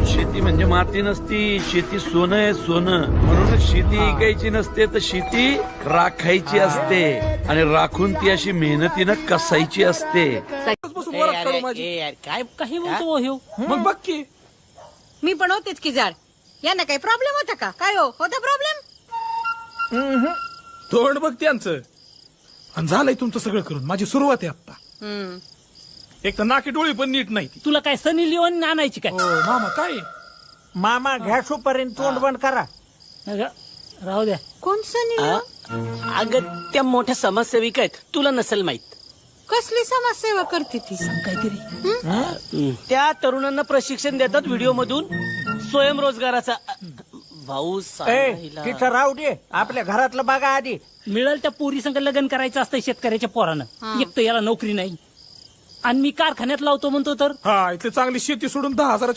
शेती म्हणजे माती नसती, शेती सोनं आहे सोनं. म्हणूनच शेती ऐकायची नसते तर शेती राखायची असते आणि राखून ती अशी मेहनतीनं कसायची असते. बसून वरात काढू माझी. काय काही म्हणतो ह्यो मग बघ की मी पण होतेच की जाड. यांना काही प्रॉब्लेम होता का? काय हो होता प्रॉब्लेम? तोंड बघ त्यांचं. आणि झालंय तुमचं सगळं करून. माझी सुरुवात आहे आता. एक तर नाकी डोळी पण नीट नाही ती. तुला काय सनी लिओन आणायची काय? हो मामा काय मामा घ्या पर्यंत तोंड बंद करा. अगं, राहू द्या. कोण सनी? अगं त्या मोठ्या समाजसेविका आहेत, तुला नसेल माहित. कसली समाजसेवा करते ती? काहीतरी त्या तरुणांना प्रशिक्षण देतात व्हिडिओ मधून स्वयंरोजगाराचा. भाऊ ए सांगायला. तिथं राहू दे, आपल्या घरातलं बघा आधी. मिळेल त्या पोरी संग लग्न करायचं असतं शेतकऱ्याच्या पोरानं. एक तर याला नोकरी नाही आणि मी कारखान्यात लावतो म्हणतो तर हा इथे चांगली शेती सोडून 10,000